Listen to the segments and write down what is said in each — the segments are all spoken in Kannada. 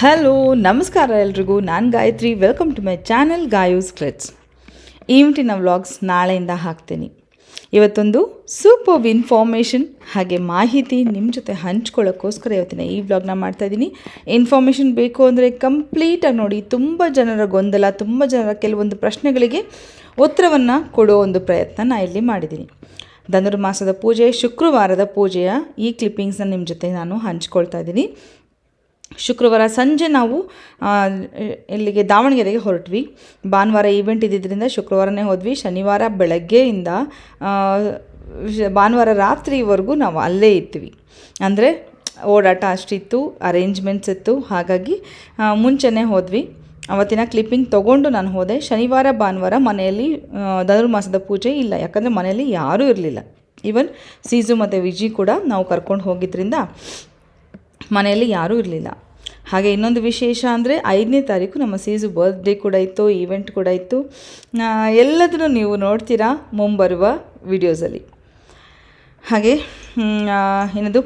ಹಲೋ ನಮಸ್ಕಾರ ಎಲ್ರಿಗೂ. ನಾನು Gayatri. Welcome to my channel Gayu's clicks. ಈವತ್ತಿನ ವ್ಲಾಗ್ಸ್ ನಾಳೆಯಿಂದ ಹಾಕ್ತೀನಿ. ಇವತ್ತೊಂದು ಸೂಪರ್ ಇನ್ಫಾರ್ಮೇಷನ್ ಹಾಗೆ ಮಾಹಿತಿ ನಿಮ್ಮ ಜೊತೆ ಹಂಚ್ಕೊಳ್ಳೋಕ್ಕೋಸ್ಕರ ಇವತ್ತಿನ ಈ ವ್ಲಾಗ್ನ ಮಾಡ್ತಾಯಿದ್ದೀನಿ. ಇನ್ಫಾರ್ಮೇಷನ್ ಬೇಕು ಅಂದರೆ ಕಂಪ್ಲೀಟಾಗಿ ನೋಡಿ. ತುಂಬ ಜನರ ಗೊಂದಲ, ತುಂಬ ಜನರ ಕೆಲವೊಂದು ಪ್ರಶ್ನೆಗಳಿಗೆ ಉತ್ತರವನ್ನು ಕೊಡೋ ಒಂದು ಪ್ರಯತ್ನ ನಾನು ಇಲ್ಲಿ ಮಾಡಿದ್ದೀನಿ. ಧನುರ್ಮಾಸದ ಪೂಜೆ, ಶುಕ್ರವಾರದ ಪೂಜೆಯ ಈ ಕ್ಲಿಪ್ಪಿಂಗ್ಸ್ನ ನಿಮ್ಮ ಜೊತೆ ನಾನು ಹಂಚ್ಕೊಳ್ತಾ ಇದ್ದೀನಿ. ಶುಕ್ರವಾರ ಸಂಜೆ ನಾವು ಇಲ್ಲಿಗೆ ದಾವಣಗೆರೆಗೆ ಹೊರಟ್ವಿ. ಭಾನುವಾರ ಈವೆಂಟ್ ಇದ್ದಿದ್ದರಿಂದ ಶುಕ್ರವಾರನೇ ಹೋದ್ವಿ. ಶನಿವಾರ ಬೆಳಗ್ಗೆಯಿಂದ ಭಾನುವಾರ ರಾತ್ರಿವರೆಗೂ ನಾವು ಅಲ್ಲೇ ಇದ್ವಿ. ಅಂದರೆ ಓಡಾಟ ಅಷ್ಟಿತ್ತು, ಅರೇಂಜ್ಮೆಂಟ್ಸ್ ಇತ್ತು. ಹಾಗಾಗಿ ಮುಂಚೆನೇ ಹೋದ್ವಿ. ಅವತ್ತಿನ ಕ್ಲಿಪ್ಪಿಂಗ್ ತೊಗೊಂಡು ನಾನು ಹೋದೆ. ಶನಿವಾರ ಭಾನುವಾರ ಮನೆಯಲ್ಲಿ ಧನುರ್ಮಾಸದ ಪೂಜೆ ಇಲ್ಲ, ಯಾಕಂದರೆ ಮನೆಯಲ್ಲಿ ಯಾರೂ ಇರಲಿಲ್ಲ. ಈವನ್ ಸೀಜು ಮತ್ತು ವಿಜಿ ಕೂಡ ನಾವು ಕರ್ಕೊಂಡು ಹೋಗಿದ್ದರಿಂದ ಮನೆಯಲ್ಲಿ ಯಾರೂ ಇರಲಿಲ್ಲ. ಹಾಗೆ ಇನ್ನೊಂದು ವಿಶೇಷ ಅಂದರೆ 5ನೇ ತಾರೀಕು ನಮ್ಮ ಸೀಜು ಬರ್ತ್ಡೇ ಕೂಡ ಇತ್ತು, ಈವೆಂಟ್ ಕೂಡ ಇತ್ತು. ಎಲ್ಲದನ್ನು ನೀವು ನೋಡ್ತೀರಾ ಮುಂಬರುವ ವಿಡಿಯೋಸಲ್ಲಿ. ಹಾಗೆ ಏನದು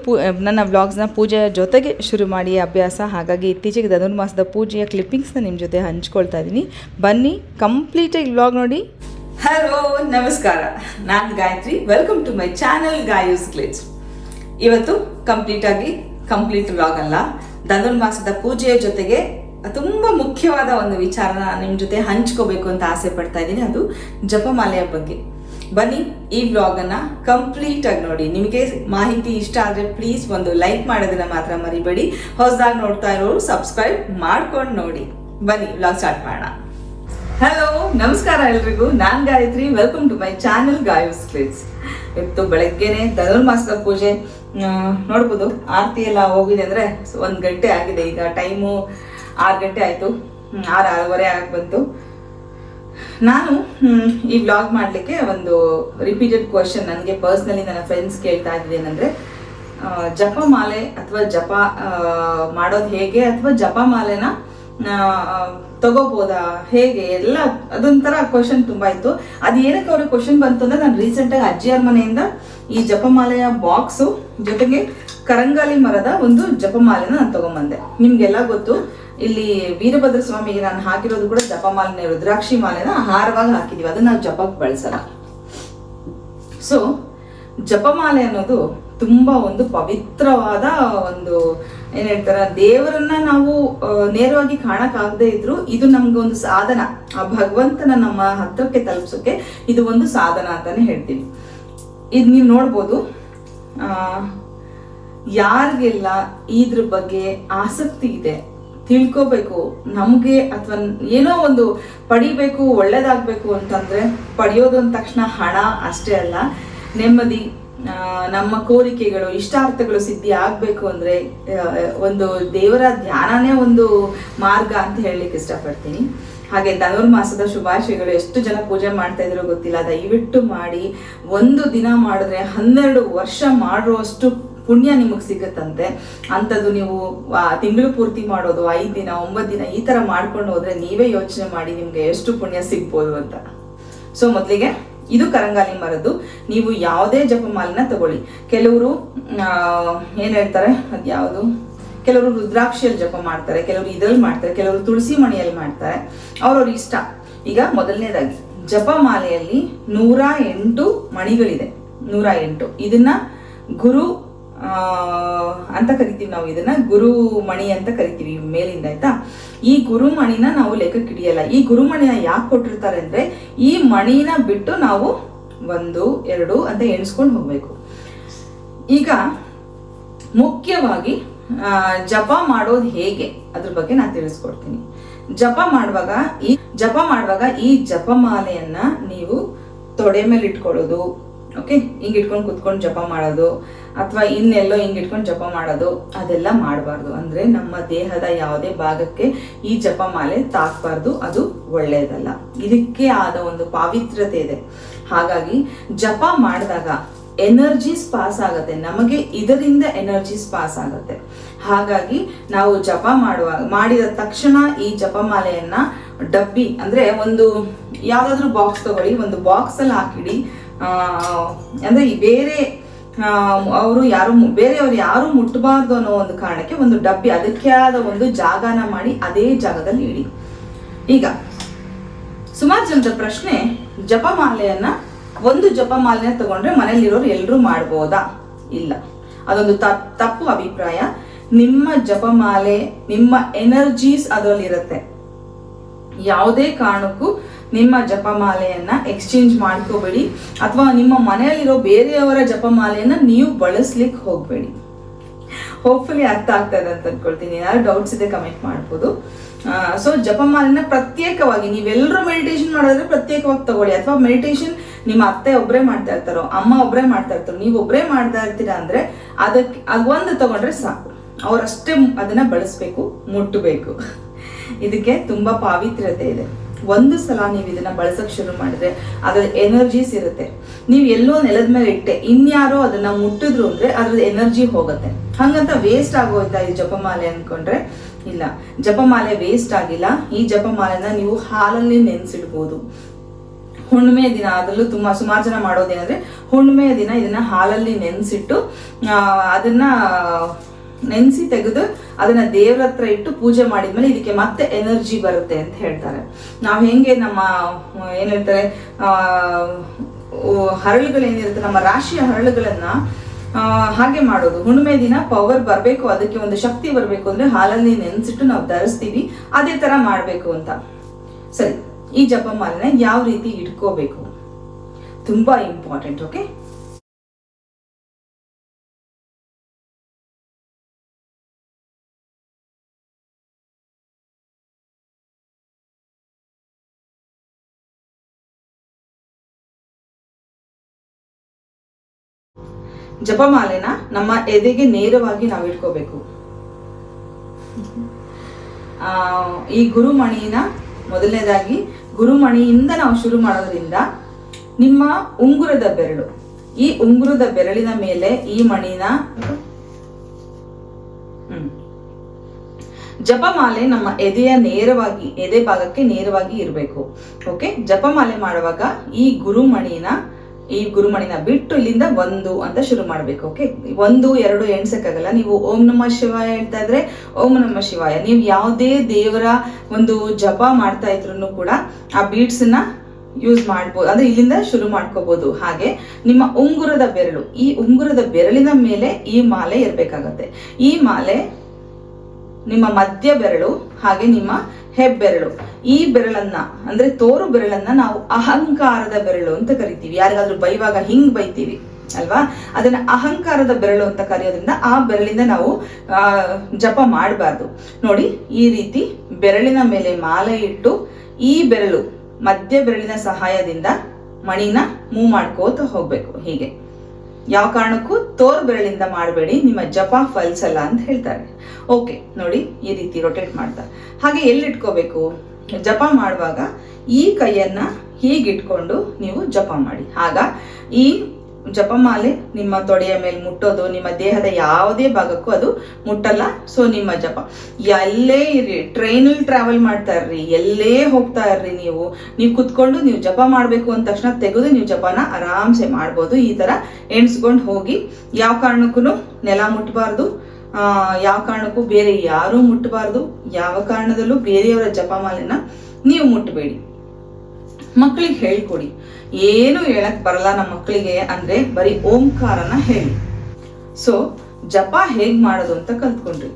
ನನ್ನ ವ್ಲಾಗ್ಸ್ನ ಪೂಜೆಯ ಜೊತೆಗೆ ಶುರು ಮಾಡಿ ಅಭ್ಯಾಸ. ಹಾಗಾಗಿ ಇತ್ತೀಚೆಗೆ ಧನುರ್ಮಾಸದ ಪೂಜೆಯ ಕ್ಲಿಪ್ಪಿಂಗ್ಸ್ನ ನಿಮ್ಮ ಜೊತೆ ಹಂಚ್ಕೊಳ್ತಾ ಇದ್ದೀನಿ. ಬನ್ನಿ ಕಂಪ್ಲೀಟಾಗಿ ವ್ಲಾಗ್ ನೋಡಿ. ಹಲೋ ನಮಸ್ಕಾರ, ನಾನು Gayatri. Welcome to my channel Gayu's clicks. ಇವತ್ತು ಕಂಪ್ಲೀಟ್ ವ್ಲಾಗ್ ಅಲ್ಲ, ಧನುರ್ಮಾಸದ ಪೂಜೆಯ ಜೊತೆಗೆ ತುಂಬ ಮುಖ್ಯವಾದ ಒಂದು ವಿಚಾರನ ನಿಮ್ಮ ಜೊತೆ ಹಂಚ್ಕೋಬೇಕು ಅಂತ ಆಸೆ ಪಡ್ತಾ ಇದ್ದೀನಿ. ಅದು ಜಪಮಾಲೆಯ ಬಗ್ಗೆ. ಬನ್ನಿ ಈ ವ್ಲಾಗನ್ನು ಕಂಪ್ಲೀಟಾಗಿ ನೋಡಿ. ನಿಮಗೆ ಮಾಹಿತಿ ಇಷ್ಟ ಆದರೆ ಪ್ಲೀಸ್ ಒಂದು ಲೈಕ್ ಮಾಡೋದನ್ನ ಮಾತ್ರ ಮರಿಬೇಡಿ. ಹೊಸದಾಗಿ ನೋಡ್ತಾ ಇರೋರು ಸಬ್ಸ್ಕ್ರೈಬ್ ಮಾಡ್ಕೊಂಡು ನೋಡಿ. ಬನ್ನಿ ವ್ಲಾಗ್ ಸ್ಟಾರ್ಟ್ ಮಾಡೋಣ. ಹಲೋ ನಮಸ್ಕಾರ ಎಲ್ರಿಗೂ, ನಾನು Gayatri. Welcome to my channel Gayu's clicks. ಇವತ್ತು ಬೆಳಗ್ಗೆನೆ ಧನುರ್ಮಾಸದ ಪೂಜೆ ನೋಡ್ಬೋದು. ಆರತಿ ಎಲ್ಲ ಹೋಗಿದೆ ಅಂದರೆ 1 ಗಂಟೆ ಆಗಿದೆ. ಈಗ ಟೈಮು 6 ಗಂಟೆ ಆಯಿತು, 6:30 ಆಗಿ ಬಂತು. ನಾನು ಈ ವ್ಲಾಗ್ ಮಾಡಲಿಕ್ಕೆ ಒಂದು ರಿಪೀಟೆಡ್ ಕ್ವಶನ್ ನನಗೆ ಪರ್ಸ್ನಲಿ ನನ್ನ ಫ್ರೆಂಡ್ಸ್ ಕೇಳ್ತಾ ಇದ್ದೇನೆಂದರೆ, ಜಪಮಾಲೆ ಅಥವಾ ಜಪ ಮಾಡೋದು ಹೇಗೆ, ಅಥವಾ ಜಪಮಾಲೆನ ತಗೋಬೋದಾ ಹೇಗೆ, ಎಲ್ಲ ಅದೊಂಥರ ಕ್ವಶನ್ ತುಂಬ ಇತ್ತು. ಅದು ಏನಕ್ಕೆ ಅವ್ರಿಗೆ ಕ್ವಶನ್ ಬಂತು ಅಂದರೆ, ನಾನು ರೀಸೆಂಟಾಗಿ ಅಜ್ಜಿಯವ್ರ ಮನೆಯಿಂದ ಈ ಜಪಮಾಲೆಯ ಬಾಕ್ಸು ಜೊತೆಗೆ ಕರಂಗಾಲಿ ಮರದ ಒಂದು ಜಪಮಾಲೆನ ನಾನು ತಗೊಂಬಂದೆ. ನಿಮ್ಗೆಲ್ಲ ಗೊತ್ತು, ಇಲ್ಲಿ ವೀರಭದ್ರ ಸ್ವಾಮಿಗೆ ನಾನು ಹಾಕಿರೋದು ಕೂಡ ಜಪಮಾಲೆನೇ, ರುದ್ರಾಕ್ಷಿ ಮಾಲೆನ ಹಾರವಾಗಿ ಹಾಕಿದೀವಿ. ಅದನ್ನ ನಾವು ಜಪಕ್ಕೆ ಬಳಸಲ್ಲ. ಸೊ ಜಪಮಾಲೆ ಅನ್ನೋದು ತುಂಬಾ ಒಂದು ಪವಿತ್ರವಾದ ಒಂದು ಏನ್ ಹೇಳ್ತಾರ, ದೇವರನ್ನ ನಾವು ನೇರವಾಗಿ ಕಾಣಕ್ಕಾಗದೇ ಇದ್ರು ಇದು ನಮ್ಗೆ ಒಂದು ಸಾಧನ. ಆ ಭಗವಂತನ ನಮ್ಮ ಹತ್ರಕ್ಕೆ ತಲುಪಿಸೋಕೆ ಇದು ಒಂದು ಸಾಧನ ಅಂತಾನೆ ಹೇಳ್ತೀವಿ. ಇದು ನೀವು ನೋಡ್ಬೋದು. ಯಾರಿಗೆಲ್ಲ ಇದ್ರ ಬಗ್ಗೆ ಆಸಕ್ತಿ ಇದೆ, ತಿಳ್ಕೋಬೇಕು ನಮ್ಗೆ, ಅಥವಾ ಏನೋ ಒಂದು ಪಡಿಬೇಕು, ಒಳ್ಳೇದಾಗ್ಬೇಕು ಅಂತಂದ್ರೆ, ಪಡೆಯೋದು ಅಂದ ತಕ್ಷಣ ಹಣ ಅಷ್ಟೇ ಅಲ್ಲ, ನೆಮ್ಮದಿ, ನಮ್ಮ ಕೋರಿಕೆಗಳು, ಇಷ್ಟಾರ್ಥಗಳು ಸಿದ್ಧಿ ಆಗ್ಬೇಕು ಅಂದ್ರೆ ಒಂದು ದೇವರ ಧ್ಯಾನನೇ ಒಂದು ಮಾರ್ಗ ಅಂತ ಹೇಳಲಿಕ್ಕೆ ಇಷ್ಟಪಡ್ತೀನಿ. ಹಾಗೆ ಧನುರ್ಮಾಸದ ಶುಭಾಶಯಗಳು. ಎಷ್ಟು ಜನ ಪೂಜೆ ಮಾಡ್ತಾ ಇದ್ರು ಗೊತ್ತಿಲ್ಲ, ದಯವಿಟ್ಟು ಮಾಡಿ. 1 ದಿನ ಮಾಡಿದ್ರೆ 12 ವರ್ಷ ಮಾಡುವಷ್ಟು ಪುಣ್ಯ ನಿಮಗೆ ಸಿಗುತ್ತಂತೆ. ಅಂಥದ್ದು ನೀವು ತಿಂಗಳು ಪೂರ್ತಿ ಮಾಡೋದು 5 ದಿನ 9 ದಿನ ಈ ತರ ಮಾಡ್ಕೊಂಡು ಹೋದ್ರೆ ನೀವೇ ಯೋಚನೆ ಮಾಡಿ ನಿಮ್ಗೆ ಎಷ್ಟು ಪುಣ್ಯ ಸಿಗ್ಬೋದು ಅಂತ. ಸೊ ಮೊದಲಿಗೆ ಇದು ಕರಂಗಾಲಿ ಮರದ್ದು. ನೀವು ಯಾವುದೇ ಜಪಮಾಲೆನ ತಗೊಳ್ಳಿ. ಕೆಲವರು ಏನ್ ಹೇಳ್ತಾರೆ, ಅದ್ಯಾವುದು, ಕೆಲವರು ರುದ್ರಾಕ್ಷಿಯಲ್ಲಿ ಜಪ ಮಾಡ್ತಾರೆ, ಕೆಲವರು ಇದ್ರಲ್ಲಿ ಮಾಡ್ತಾರೆ, ಕೆಲವರು ತುಳಸಿ ಮಣಿಯಲ್ಲಿ ಮಾಡ್ತಾರೆ. ಅವ್ರವ್ರ ಇಷ್ಟ. ಈಗ ಮೊದಲನೇದಾಗಿ ಜಪಮಾಲೆಯಲ್ಲಿ 108 ಮಣಿಗಳಿದೆ. 108 ಇದನ್ನ ಗುರು ಅಂತ ಕರಿತೀವಿ ನಾವು. ಇದನ್ನ ಗುರು ಮಣಿ ಅಂತ ಕರಿತೀವಿ ಮೇಲಿಂದ, ಆಯ್ತಾ. ಈ ಗುರುಮಣಿನ ನಾವು ಲೆಕ್ಕಕ್ಕೆ ಹಿಡಿಯಲ್ಲ. ಈ ಗುರುಮಣಿನ ಯಾಕೆ ಕೊಟ್ಟಿರ್ತಾರೆ ಅಂದ್ರೆ, ಈ ಮಣಿನ ಬಿಟ್ಟು ನಾವು 1 2 ಅಂತ ಎಣಿಸ್ಕೊಂಡು ಹೋಗ್ಬೇಕು. ಈಗ ಮುಖ್ಯವಾಗಿ ಜಪ ಮಾಡೋದು ಹೇಗೆ ಅದ್ರ ಬಗ್ಗೆ ನಾನು ತಿಳಿಸ್ಕೊಡ್ತೀನಿ. ಜಪ ಮಾಡುವಾಗ ಈ ಜಪಮಾಲೆಯನ್ನ ನೀವು ತೊಡೆ ಮೇಲೆ ಇಟ್ಕೊಳ್ಳೋದು, ಓಕೆ, ಹಿಂಗ್ ಇಟ್ಕೊಂಡು ಕುತ್ಕೊಂಡು ಜಪ ಮಾಡೋದು, ಅಥವಾ ಇನ್ನೆಲ್ಲೋ ಹಿಂಗ್ ಇಟ್ಕೊಂಡು ಜಪ ಮಾಡೋದು, ಅದೆಲ್ಲ ಮಾಡಬಾರ್ದು. ಅಂದ್ರೆ ನಮ್ಮ ದೇಹದ ಯಾವುದೇ ಭಾಗಕ್ಕೆ ಈ ಜಪಮಾಲೆ ತಾಕ್ಬಾರ್ದು, ಅದು ಒಳ್ಳೇದಲ್ಲ. ಇದಕ್ಕೆ ಆದ ಒಂದು ಪಾವಿತ್ರ್ಯತೆ ಇದೆ. ಹಾಗಾಗಿ ಜಪ ಮಾಡಿದಾಗ ಎನರ್ಜೀಸ್ ಪಾಸ್ ಆಗತ್ತೆ, ನಮಗೆ ಇದರಿಂದ ಎನರ್ಜೀಸ್ ಪಾಸ್ ಆಗತ್ತೆ. ಹಾಗಾಗಿ ನಾವು ಜಪ ಮಾಡಿದ ತಕ್ಷಣ ಈ ಜಪಮಾಲೆಯನ್ನ ಡಬ್ಬಿ ಅಂದ್ರೆ ಒಂದು ಯಾವ್ದಾದ್ರು ಬಾಕ್ಸ್ ತಗೊಳ್ಳಿ, ಒಂದು ಬಾಕ್ಸ್ ಅಲ್ಲಿ ಹಾಕಿಡಿ. ಅಂದ್ರೆ ಬೇರೆ ಅವರು ಯಾರು ಬೇರೆಯವರು ಯಾರು ಮುಟ್ಟಬಾರ್ದು ಅನ್ನೋ ಒಂದು ಕಾರಣಕ್ಕೆ ಒಂದು ಡಬ್ಬಿ, ಅದಕ್ಕೆ ಆದ ಒಂದು ಜಾಗನ ಮಾಡಿ ಅದೇ ಜಾಗದಲ್ಲಿ ಇಡಿ. ಈಗ ಸುಮಾರು ಜನದ ಪ್ರಶ್ನೆ, ಜಪಮಾಲೆಯನ್ನ ಒಂದು ಜಪಮಾಲೆನ ತಗೊಂಡ್ರೆ ಮನೇಲಿರೋರು ಎಲ್ಲರೂ ಮಾಡ್ಬೋದಾ? ಇಲ್ಲ, ಅದೊಂದು ತಪ್ಪು ಅಭಿಪ್ರಾಯ. ನಿಮ್ಮ ಜಪಮಾಲೆ, ನಿಮ್ಮ ಎನರ್ಜೀಸ್ ಅದರಲ್ಲಿ ಇರುತ್ತೆ. ಯಾವುದೇ ಕಾರಣಕ್ಕೂ ನಿಮ್ಮ ಜಪಮಾಲೆಯನ್ನ ಎಕ್ಸ್ಚೇಂಜ್ ಮಾಡ್ಕೋಬೇಡಿ, ಅಥವಾ ನಿಮ್ಮ ಮನೆಯಲ್ಲಿರೋ ಬೇರೆಯವರ ಜಪಮಾಲೆಯನ್ನ ನೀವು ಬಳಸ್ಲಿಕ್ಕೆ ಹೋಗ್ಬೇಡಿ. ಹೋಪ್ಫುಲಿ ಅರ್ಥ ಆಗ್ತದೆ ಅಂತ ಅನ್ಕೊಳ್ತೀನಿ. ಯಾರು ಡೌಟ್ಸ್ ಇದೆ ಕಮೆಂಟ್ ಮಾಡ್ಬೋದು. ಸೊ ಜಪಮಾಲೆನ ಪ್ರತ್ಯೇಕವಾಗಿ, ನೀವೆಲ್ಲರೂ ಮೆಡಿಟೇಷನ್ ಮಾಡೋದ್ರೆ ಪ್ರತ್ಯೇಕವಾಗಿ ತಗೊಳ್ಳಿ, ಅಥವಾ ಮೆಡಿಟೇಷನ್ ನಿಮ್ಮ ಅತ್ತೆ ಒಬ್ಬರೇ ಮಾಡ್ತಾ ಇರ್ತಾರೋ, ಅಮ್ಮ ಒಬ್ಬರೇ ಮಾಡ್ತಾ ಇರ್ತಾರೋ, ನೀವು ಒಬ್ಬರೇ ಮಾಡ್ತಾ ಇರ್ತೀರಾ ಅಂದ್ರೆ ಅದಕ್ಕೆ ಒಂದು ತಗೊಂಡ್ರೆ ಸಾಕು. ಅವರಷ್ಟೇ ಅದನ್ನ ಬಳಸ್ಬೇಕು, ಮುಟ್ಟಬೇಕು. ಇದಕ್ಕೆ ತುಂಬಾ ಪಾವಿತ್ರ್ಯತೆ ಇದೆ. ಒಂದು ಸಲ ನೀವು ಇದನ್ನ ಬಳಸಕ್ ಶುರು ಮಾಡಿದ್ರೆ ಅದ್ರ ಎನರ್ಜೀಸ್ ಇರುತ್ತೆ. ನೀವು ಎಲ್ಲೋ ನೆಲದ ಮೇಲೆ ಇಟ್ಟೆ, ಇನ್ಯಾರೋ ಅದನ್ನ ಮುಟ್ಟಿದ್ರು ಅಂದ್ರೆ ಅದ್ರದ್ದು ಎನರ್ಜಿ ಹೋಗುತ್ತೆ. ಹಂಗಂತ ವೇಸ್ಟ್ ಆಗೋಯ್ತಾ ಈ ಜಪಮಾಲೆ ಅನ್ಕೊಂಡ್ರೆ ಇಲ್ಲ, ಜಪಮಾಲೆ ವೇಸ್ಟ್ ಆಗಿಲ್ಲ. ಈ ಜಪಮಾಲೆನ ನೀವು ಹಾಲಲ್ಲಿ ನೆನ್ಸಿಡ್ಬೋದು. ಹುಣ್ಣಿಮೆಯ ದಿನ, ಅದರಲ್ಲೂ ಸುಮಾರು ಜನ ಮಾಡೋದೇನಂದ್ರೆ ಹುಣ್ಣಿಮೆಯ ದಿನ ಇದನ್ನ ಹಾಲಲ್ಲಿ ನೆನ್ಸಿಟ್ಟು ಅದನ್ನ ನೆನೆಸಿ ತೆಗೆದು ಅದನ್ನ ದೇವ್ರ ಹತ್ರ ಇಟ್ಟು ಪೂಜೆ ಮಾಡಿದ್ಮೇಲೆ ಇದಕ್ಕೆ ಮತ್ತೆ ಎನರ್ಜಿ ಬರುತ್ತೆ ಅಂತ ಹೇಳ್ತಾರೆ. ನಾವು ಹೆಂಗೆ ನಮ್ಮ ಏನ್ ಹೇಳ್ತಾರೆ ಹರಳುಗಳೇನಿರುತ್ತೆ, ನಮ್ಮ ರಾಶಿಯ ಹರಳುಗಳನ್ನ ಹಾಗೆ ಮಾಡೋದು. ಹುಣ್ಣಿಮೆ ದಿನ ಪವರ್ ಬರಬೇಕು, ಅದಕ್ಕೆ ಒಂದು ಶಕ್ತಿ ಬರಬೇಕು ಅಂದ್ರೆ ಹಾಲಲ್ಲಿ ನೆನೆಸಿಟ್ಟು ನಾವು ಧರಿಸ್ತೀವಿ. ಅದೇ ತರ ಮಾಡ್ಬೇಕು ಅಂತ. ಸರಿ, ಈ ಜಪಮಾಲೆನ ಯಾವ ರೀತಿ ಇಟ್ಕೋಬೇಕು ತುಂಬಾ ಇಂಪಾರ್ಟೆಂಟ್. ಓಕೆ, ಜಪಮಾಲೆನ ನಮ್ಮ ಎದೆಗೆ ನೇರವಾಗಿ ನಾವು ಇಟ್ಕೋಬೇಕು. ಈ ಗುರುಮಣಿನ ಮೊದಲನೇದಾಗಿ ಗುರುಮಣಿಯಿಂದ ನಾವು ಶುರು ಮಾಡೋದ್ರಿಂದ ನಿಮ್ಮ ಉಂಗುರದ ಬೆರಳು, ಈ ಉಂಗುರದ ಬೆರಳಿನ ಮೇಲೆ ಈ ಮಣಿನ ಜಪಮಾಲೆ ನಮ್ಮ ಎದೆ ಭಾಗಕ್ಕೆ ನೇರವಾಗಿ ಇರಬೇಕು. ಓಕೆ, ಜಪಮಾಲೆ ಮಾಡುವಾಗ ಈ ಗುರುಮಣಿನ ಬಿಟ್ಟು ಇಲ್ಲಿಂದ 1 ಅಂತ ಶುರು ಮಾಡ್ಬೇಕು. ಓಕೆ, 1 2 ಎಣ್ಸಕ್ಕಾಗಲ್ಲ. ನೀವು ಓಂ ನಮಃ ಶಿವಾಯ ಹೇಳ್ತಾ ಇದ್ರೆ ಓಂ ನಮಃ ಶಿವಾಯ, ನೀವು ಯಾವುದೇ ದೇವರ ಒಂದು ಜಪ ಮಾಡ್ತಾ ಇದ್ರು ಕೂಡ ಆ ಬೀಡ್ಸ್ ನ ಯೂಸ್ ಮಾಡ್ಬೋದು, ಅಂದ್ರೆ ಇಲ್ಲಿಂದ ಶುರು ಮಾಡ್ಕೋಬಹುದು. ಹಾಗೆ ನಿಮ್ಮ ಉಂಗುರದ ಬೆರಳು, ಈ ಉಂಗುರದ ಬೆರಳಿನ ಮೇಲೆ ಈ ಮಾಲೆ ಇರ್ಬೇಕಾಗತ್ತೆ. ಈ ಮಾಲೆ ನಿಮ್ಮ ಮಧ್ಯ ಬೆರಳು ಹಾಗೆ ನಿಮ್ಮ ಹೆಬ್ಬೆರಳು, ಈ ಬೆರಳನ್ನ ಅಂದ್ರೆ ತೋರು ಬೆರಳನ್ನ ನಾವು ಅಹಂಕಾರದ ಬೆರಳು ಅಂತ ಕರಿತೀವಿ. ಯಾರಿಗಾದ್ರೂ ಬೈವಾಗ ಹಿಂಗ್ ಬೈತೀವಿ ಅಲ್ವಾ, ಅದನ್ನ ಅಹಂಕಾರದ ಬೆರಳು ಅಂತ ಕರೆಯೋದ್ರಿಂದ ಆ ಬೆರಳಿಂದ ನಾವು ಜಪ ಮಾಡಬಾರ್ದು. ನೋಡಿ, ಈ ರೀತಿ ಬೆರಳಿನ ಮೇಲೆ ಮಾಲೆ ಇಟ್ಟು ಈ ಬೆರಳು ಮಧ್ಯ ಬೆರಳಿನ ಸಹಾಯದಿಂದ ಮಣಿನ ಮೂವ್ ಮಾಡ್ಕೋತ ಹೋಗ್ಬೇಕು. ಹೀಗೆ ಯಾವ ಕಾರಣಕ್ಕೂ ತೋರ್ ಬೆರಳಿಂದ ಮಾಡಬೇಡಿ, ನಿಮ್ಮ ಜಪ ಫಲಿಸಲ್ಲ ಅಂತ ಹೇಳ್ತಾರೆ. ಓಕೆ, ನೋಡಿ ಈ ರೀತಿ ರೊಟೇಟ್ ಮಾಡ್ತಾ ಹಾಗೆ ಎಲ್ಲಿಟ್ಕೋಬೇಕು, ಜಪ ಮಾಡುವಾಗ ಈ ಕೈಯನ್ನ ಹೀಗಿಟ್ಕೊಂಡು ನೀವು ಜಪ ಮಾಡಿ. ಆಗ ಈ ಜಪಮಾಲೆ ನಿಮ್ಮ ತೊಡೆಯ ಮೇಲೆ ಮುಟ್ಟೋದು, ನಿಮ್ಮ ದೇಹದ ಯಾವುದೇ ಭಾಗಕ್ಕೂ ಅದು ಮುಟ್ಟಲ್ಲ. ಸೊ ನಿಮ್ಮ ಜಪ ಎಲ್ಲೇ ಇರ್ರಿ, ಟ್ರೈನಲ್ಲಿ ಟ್ರಾವೆಲ್ ಮಾಡ್ತಾ ಇರ್ರಿ, ಎಲ್ಲೇ ಹೋಗ್ತಾ ಇರ್ರಿ, ನೀವು ಕುತ್ಕೊಂಡು ನೀವು ಜಪ ಮಾಡಬೇಕು ಅಂದ ತಕ್ಷಣ ತೆಗೆದು ನೀವು ಜಪನ ಆರಾಮ್ಸೆ ಮಾಡ್ಬೋದು. ಈ ತರ ಎಣ್ಸ್ಕೊಂಡು ಹೋಗಿ, ಯಾವ ಕಾರಣಕ್ಕೂ ನೆಲ ಮುಟ್ಟಬಾರ್ದು, ಯಾವ ಕಾರಣಕ್ಕೂ ಬೇರೆ ಯಾರೂ ಮುಟ್ಟಬಾರ್ದು, ಯಾವ ಕಾರಣದಲ್ಲೂ ಬೇರೆಯವರ ಜಪಮಾಲೆನ ನೀವು ಮುಟ್ಟಬೇಡಿ. ಮಕ್ಕಳಿಗೆ ಹೇಳ್ಕೊಡಿ. ಏನು ಹೇಳಕ್ ಬರಲ್ಲ ನಮ್ಮ ಮಕ್ಕಳಿಗೆ ಅಂದ್ರೆ ಬರೀ ಓಂಕಾರನ ಹೇಳಿ. ಸೊ ಜಪ ಹೇಗ್ ಮಾಡೋದು ಅಂತ ಕಲ್ತ್ಕೊಂಡ್ರಿ.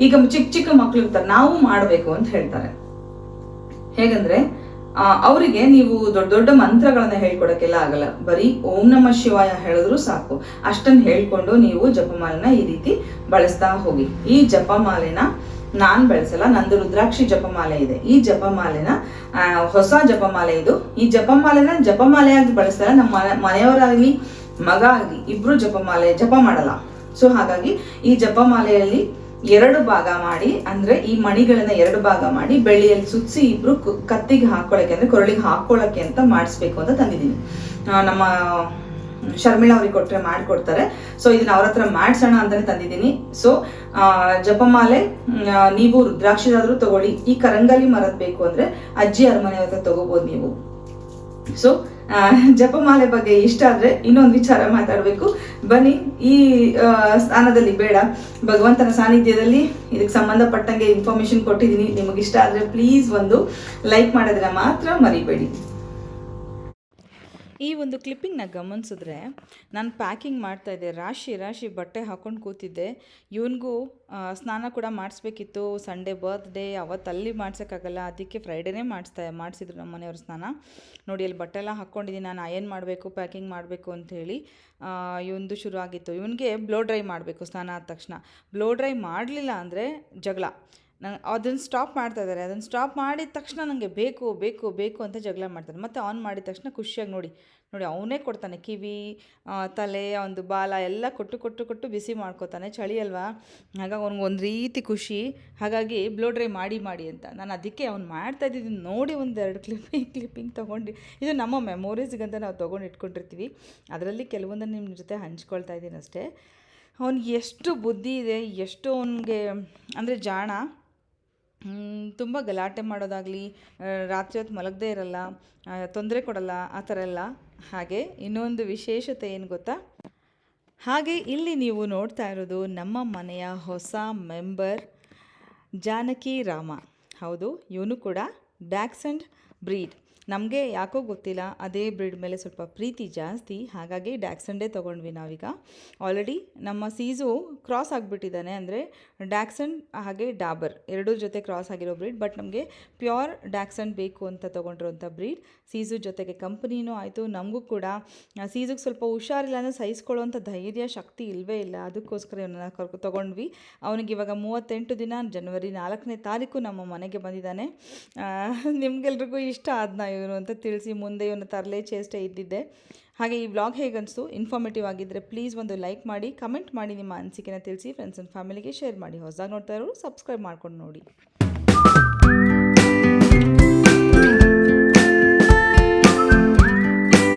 ಈಗ ಚಿಕ್ಕ ಮಕ್ಳು ಇರ್ತಾರೆ, ನಾವು ಮಾಡ್ಬೇಕು ಅಂತ ಹೇಳ್ತಾರೆ. ಹೇಗಂದ್ರೆ ಅವರಿಗೆ ನೀವು ದೊಡ್ಡ ದೊಡ್ಡ ಮಂತ್ರಗಳನ್ನ ಹೇಳ್ಕೊಡಕ್ಕೆಲ್ಲ ಆಗಲ್ಲ. ಬರೀ ಓಂ ನಮಃ ಶಿವಾಯ ಹೇಳಿದ್ರು ಸಾಕು. ಅಷ್ಟನ್ನ ಹೇಳ್ಕೊಂಡು ನೀವು ಜಪಮಾಲೆನ ಈ ರೀತಿ ಬಳಸ್ತಾ ಹೋಗಿ. ಈ ಜಪಮಾಲೆನ ನಾನ್ ಬಳಸಲ್ಲ, ನಂದು ರುದ್ರಾಕ್ಷಿ ಜಪಮಾಲೆ ಇದೆ. ಈ ಜಪಮಾಲೆನ ಹೊಸ ಜಪಮಾಲೆ ಇದು. ಈ ಜಪಮಾಲೆಯಾಗಿ ಬಳಸಲ್ಲ. ನಮ್ಮ ಮನೆಯವರಾಗ್ಲಿ ಮಗ ಆಗ್ಲಿ ಇಬ್ರು ಜಪ ಮಾಡಲ್ಲ. ಸೊ ಹಾಗಾಗಿ ಈ ಜಪಮಾಲೆಯಲ್ಲಿ 2 ಭಾಗ ಮಾಡಿ, ಅಂದ್ರೆ ಈ ಮಣಿಗಳನ್ನ 2 ಭಾಗ ಮಾಡಿ ಬೆಳ್ಳಿಯಲ್ಲಿ ಸುತ್ತಿಸಿ ಇಬ್ರು ಕತ್ತಿಗೆ ಹಾಕೊಳಕ್ಕೆ ಅಂದ್ರೆ ಕೊರಳಿಗೆ ಹಾಕೊಳ್ಳಕ್ಕೆ ಅಂತ ಮಾಡಿಸ್ಬೇಕು ಅಂತ ತಂದಿದ್ದೀನಿ. ನಮ್ಮ ಶರ್ಮಿಳಾ ಅವ್ರಿಗೆ ಕೊಟ್ರೆ ಮಾಡ್ಕೊಡ್ತಾರೆ. ಸೊ ಇದನ್ನ ಅವ್ರ ಹತ್ರ ಮಾಡ್ಸೋಣ ಅಂತಾನೆ ತಂದಿದ್ದೀನಿ. ಸೊ ಜಪಮಾಲೆ ನೀವು ರುದ್ರಾಕ್ಷಿದಾದ್ರೂ ತಗೊಳ್ಳಿ. ಈ ಕರಂಗಾಲಿ ಮರದ್ ಬೇಕು ಅಂದ್ರೆ ಅಜ್ಜಿ ಅರಮನೆ ಹತ್ರ ತಗೋಬಹುದು ನೀವು. ಸೊ ಜಪಮಾಲೆ ಬಗ್ಗೆ ಇಷ್ಟ ಆದರೆ ಇನ್ನೊಂದು ವಿಚಾರ ಮಾತಾಡಬೇಕು. ಬನ್ನಿ, ಈ ಸ್ಥಾನದಲ್ಲಿ ಬೇಡ, ಭಗವಂತನ ಸಾನ್ನಿಧ್ಯದಲ್ಲಿ ಇದಕ್ಕೆ ಸಂಬಂಧಪಟ್ಟಂಗೆ ಇನ್ಫಾರ್ಮೇಷನ್ ಕೊಟ್ಟಿದ್ದೀನಿ. ನಿಮಗಿಷ್ಟ ಆದರೆ ಪ್ಲೀಸ್ ಒಂದು ಲೈಕ್ ಮಾಡೋದನ್ನ ಮಾತ್ರ ಮರಿಬೇಡಿ. ಈ ಒಂದು ಕ್ಲಿಪ್ಪಿಂಗ್ನ ಗಮನಿಸಿದ್ರೆ ನಾನು ಪ್ಯಾಕಿಂಗ್ ಮಾಡ್ತಾಯಿದ್ದೆ, ರಾಶಿ ಬಟ್ಟೆ ಹಾಕ್ಕೊಂಡು ಕೂತಿದ್ದೆ. ಇವನಿಗೂ ಸ್ನಾನ ಕೂಡ ಮಾಡಿಸ್ಬೇಕಿತ್ತು. ಸಂಡೇ ಬರ್ತ್ಡೇ, ಅವತ್ತು ಅಲ್ಲಿ ಮಾಡ್ಸೋಕ್ಕಾಗಲ್ಲ, ಅದಕ್ಕೆ ಫ್ರೈಡೇನೇ ಮಾಡಿಸಿದ್ರು ನಮ್ಮ ಮನೆಯವ್ರ ಸ್ನಾನ. ನೋಡಿ ಅಲ್ಲಿ ಬಟ್ಟೆ ಎಲ್ಲ ಹಾಕ್ಕೊಂಡಿದ್ದೀನಿ, ನಾನು ಅಯನ್ ಮಾಡಬೇಕು, ಪ್ಯಾಕಿಂಗ್ ಮಾಡಬೇಕು ಅಂಥೇಳಿ ಇವಂದು ಶುರು ಆಗಿತ್ತು. ಇವನಿಗೆ ಬ್ಲೋ ಡ್ರೈ ಮಾಡಬೇಕು ಸ್ನಾನ ಆದ ತಕ್ಷಣ. ಬ್ಲೋ ಡ್ರೈ ಮಾಡಲಿಲ್ಲ ಅಂದರೆ ಜಗಳ. ಅದನ್ನು ಸ್ಟಾಪ್ ಮಾಡ್ತಾಯಿದ್ದಾರೆ. ಅದನ್ನು ಸ್ಟಾಪ್ ಮಾಡಿದ ತಕ್ಷಣ ನನಗೆ ಬೇಕು ಅಂತ ಜಗಳ ಮಾಡ್ತಾನೆ. ಮತ್ತು ಆನ್ ಮಾಡಿದ ತಕ್ಷಣ ಖುಷಿಯಾಗಿ ನೋಡಿ ಅವನೇ ಕೊಡ್ತಾನೆ. ಕಿವಿ, ತಲೆ, ಒಂದು ಬಾಲ ಎಲ್ಲ ಕೊಟ್ಟು ಬಿಸಿ ಮಾಡ್ಕೋತಾನೆ. ಚಳಿ ಅಲ್ವಾ, ಹಾಗಾಗಿ ಅವ್ನಿಗೆ ಒಂದು ರೀತಿ ಖುಷಿ. ಹಾಗಾಗಿ ಬ್ಲೋ ಡ್ರೈ ಮಾಡಿ ಅಂತ ನಾನು ಅದಕ್ಕೆ ಅವ್ನು ಮಾಡ್ತಾಯಿದ್ದು ನೋಡಿ ಒಂದೆರಡು ಕ್ಲಿಪ್ಪಿಂಗ್ ತೊಗೊಂಡು, ಇದು ನಮ್ಮ ಮೆಮೊರೀಸ್ಗಂತ ನಾವು ತೊಗೊಂಡು ಇಟ್ಕೊಂಡಿರ್ತೀವಿ. ಅದರಲ್ಲಿ ಕೆಲವೊಂದನ್ನು ನಿಮ್ಮ ಜೊತೆ ಹಂಚ್ಕೊಳ್ತಾ ಇದ್ದೀನಿ ಅಷ್ಟೇ. ಅವ್ನಿಗೆ ಎಷ್ಟು ಬುದ್ಧಿ ಇದೆ, ಎಷ್ಟು ಅವನಿಗೆ ಅಂದರೆ ಜಾಣ. ತುಂಬ ಗಲಾಟೆ ಮಾಡೋದಾಗಲಿ, ರಾತ್ರಿ ಹೊತ್ತು ಮಲಗದೇ ಇರಲ್ಲ, ತೊಂದರೆ ಕೊಡಲ್ಲ, ಆ ಥರ ಎಲ್ಲ. ಹಾಗೆ ಇನ್ನೊಂದು ವಿಶೇಷತೆ ಏನು ಗೊತ್ತಾ, ಹಾಗೆ ಇಲ್ಲಿ ನೀವು ನೋಡ್ತಾ ಇರೋದು ನಮ್ಮ ಮನೆಯ ಹೊಸ ಮೆಂಬರ್ ಜಾನಕಿ ರಾಮ. ಹೌದು, ಇವನು ಕೂಡ ಡ್ಯಾಕ್ಸಂಡ್ ಬ್ರೀಡ್. ನಮಗೆ ಯಾಕೋ ಗೊತ್ತಿಲ್ಲ, ಅದೇ ಬ್ರೀಡ್ ಮೇಲೆ ಸ್ವಲ್ಪ ಪ್ರೀತಿ ಜಾಸ್ತಿ, ಹಾಗಾಗಿ ಡ್ಯಾಕ್ಸಂಡೇ ತೊಗೊಂಡ್ವಿ ನಾವೀಗ. ಆಲ್ರೆಡಿ ನಮ್ಮ ಸೀಸು ಕ್ರಾಸ್ ಆಗಿಬಿಟ್ಟಿದ್ದಾನೆ, ಅಂದರೆ ಡ್ಯಾಕ್ಸಂಡ್ ಹಾಗೆ ಡಾಬರ್ ಎರಡೂ ಜೊತೆ ಕ್ರಾಸ್ ಆಗಿರೋ ಬ್ರೀಡ್. ಬಟ್ ನಮಗೆ ಪ್ಯೂರ್ ಡ್ಯಾಕ್ಸಂಡ್ ಬೇಕು ಅಂತ ತೊಗೊಂಡಿರೋಂಥ ಬ್ರೀಡ್. ಸೀಸು ಜೊತೆಗೆ ಕಂಪ್ನಿನೂ ಆಯಿತು. ನಮಗೂ ಕೂಡ ಸೀಸುಗೆ ಸ್ವಲ್ಪ ಹುಷಾರಿಲ್ಲ ಅಂದರೆ ಸಹಿಸ್ಕೊಳ್ಳೋವಂಥ ಧೈರ್ಯ ಶಕ್ತಿ ಇಲ್ಲವೇ ಇಲ್ಲ. ಅದಕ್ಕೋಸ್ಕರ ಇವನ್ನ ತೊಗೊಂಡ್ವಿ. ಅವನಿಗೆ ಇವಾಗ 38 ದಿನ, ಜನವರಿ 4ನೇ ತಾರೀಕು ನಮ್ಮ ಮನೆಗೆ ಬಂದಿದ್ದಾನೆ. ನಿಮಗೆಲ್ರಿಗೂ ಇಷ್ಟ ಆದ್ನ ಇವನು ಅಂತ ತಿಳಿಸಿ ಮುಂದೆ ಇವನು ತರಲೆ ಚೇಷ್ಟೆ ಇದ್ದಿದ್ದೆ. ಹಾಗೆ ಈ ವ್ಲಾಗ್ ಹೇಗನ್ನಿಸ್ತು, ಇನ್ಫಾರ್ಮೇಟಿವ್ ಆಗಿದ್ದರೆ ಪ್ಲೀಸ್ ಒಂದು ಲೈಕ್ ಮಾಡಿ, ಕಮೆಂಟ್ ಮಾಡಿ, ನಿಮ್ಮ ಅನಿಸಿಕೆನ ತಿಳಿಸಿ, ಫ್ರೆಂಡ್ಸ್ ಆ್ಯಂಡ್ ಫ್ಯಾಮಿಲಿಗೆ ಶೇರ್ ಮಾಡಿ. ಹೊಸದಾಗಿ ನೋಡ್ತಾ ಇರೋರು ಸಬ್ಸ್ಕ್ರೈಬ್ ಮಾಡ್ಕೊಂಡು ನೋಡಿ.